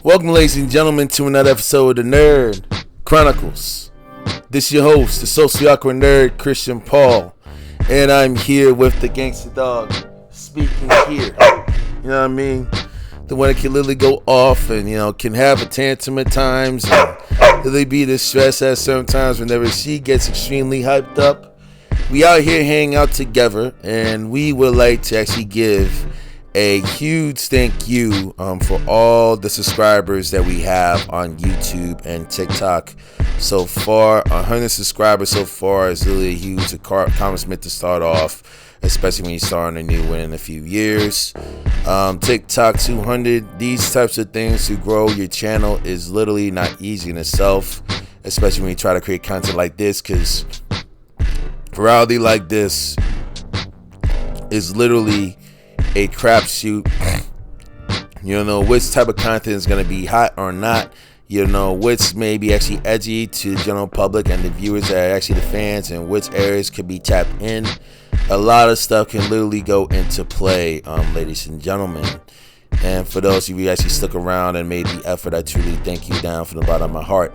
Welcome, ladies and gentlemen, to another episode of the Nerd Chronicles. This is your host, the socially awkward nerd, Christian Paul. And I'm here with the gangster dog, speaking here. You know what I mean? The one that can literally go off and, can have a tantrum at times and really be distressed at certain times whenever she gets extremely hyped up. We out here hanging out together, and we would like to actually give a huge thank you for all the subscribers that we have on YouTube and TikTok so far. 100 subscribers so far is really a huge accomplishment to start off, especially when you start on a new one in a few years. TikTok 200, these types of things to grow your channel is literally not easy in itself, especially when you try to create content like this, because virality like this is literally a crapshoot. You don't know which type of content is going to be hot or not. You don't know which may be actually edgy to the general public and the viewers that are actually the fans, and which areas could be tapped in. A lot of stuff can literally go into play, ladies and gentlemen. And for those of you who actually stuck around and made the effort, I truly thank you down from the bottom of my heart.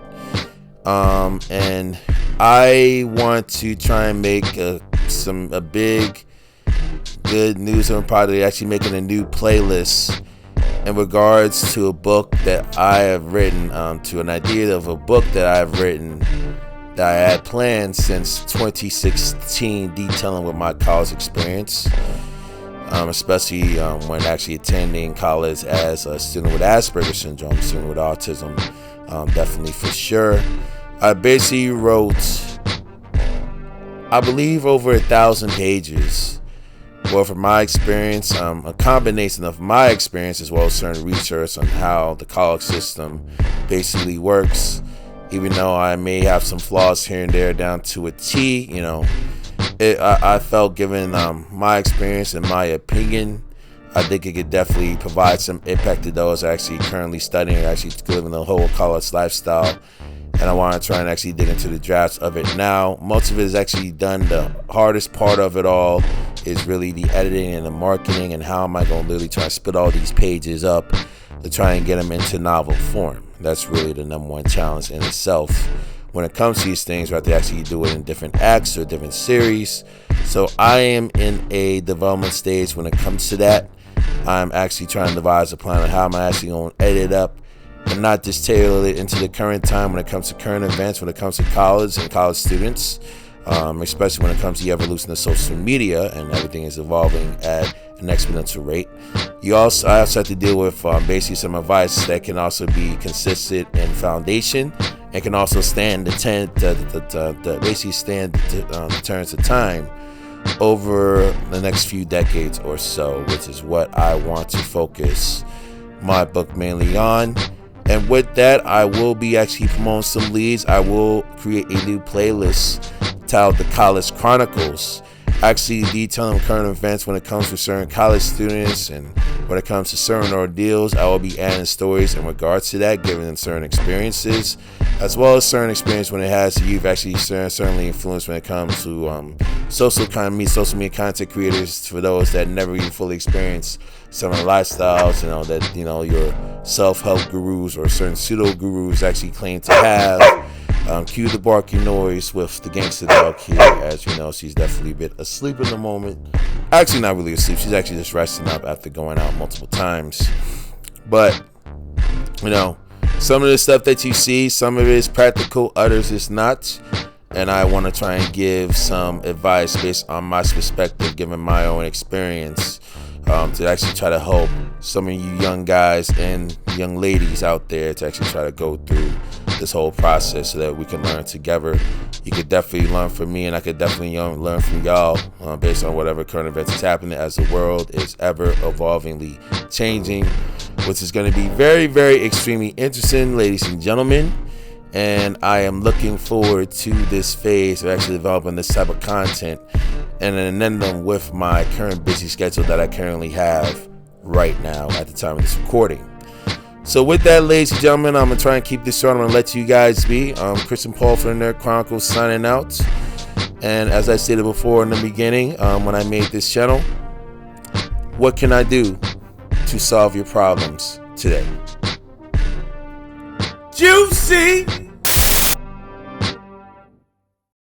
And I want to try and make a big good news. I'm probably actually making a new playlist in regards to a book that I have written, to an idea of a book that I've written that I had planned since 2016, detailing with my college experience, especially when actually attending college as a student with Asperger's syndrome, a student with autism, definitely for sure. I basically wrote, I believe, over 1,000 pages. Well, from my experience, a combination of my experience as well as certain research on how the college system basically works. Even though I may have some flaws here and there down to a T, I felt, given my experience and my opinion, I think it could definitely provide some impact to those actually currently studying, actually living the whole college lifestyle. And I want to try and actually dig into the drafts of it now. Most of it is actually done. The hardest part of it all is really the editing and the marketing, and how am I going to literally try and split all these pages up to try and get them into novel form. That's really the number one challenge in itself. When it comes to these things, we have to actually do it in different acts or different series. So I am in a development stage when it comes to that. I'm actually trying to devise a plan on how am I actually going to edit it up and not just tailor it into the current time when it comes to current events, when it comes to college and college students, especially when it comes to the evolution of social media and everything is evolving at an exponential rate. I also have to deal with basically some advice that can also be consistent and foundation, and can also stand the turns of time over the next few decades or so, which is what I want to focus my book mainly on. And with that, I will be actually promoting some leads. I will create a new playlist titled The College Chronicles, actually detailing current events when it comes to certain college students, and when it comes to certain ordeals. I will be adding stories in regards to that, giving them certain experiences, as well as certain experience when it has to you've actually certainly influenced when it comes to social media content creators, for those that never even fully experience some of the lifestyles, that your self-help gurus or certain pseudo gurus actually claim to have. Cue the barking noise with the gangster dog here. As you know, she's definitely a bit asleep at the moment. Actually, not really asleep. She's actually just resting up after going out multiple times. But, some of the stuff that you see, some of it is practical, others is not. And I want to try and give some advice based on my perspective, given my own experience, to actually try to help some of you young guys and young ladies out there to actually try to go through this whole process so that we can learn together. You could definitely learn from me, and I could definitely learn from y'all based on whatever current events is happening, as the world is ever evolvingly changing, which is going to be very, very extremely interesting, ladies and gentlemen. And I am looking forward to this phase of actually developing this type of content and an addendum with my current busy schedule that I currently have right now at the time of this recording. So with that, ladies and gentlemen, I'm going to try and keep this short. I'm going to let you guys be. Christian Paul for the Nerd Chronicles signing out. And as I stated before in the beginning, when I made this channel, what can I do to solve your problems today? Juicy.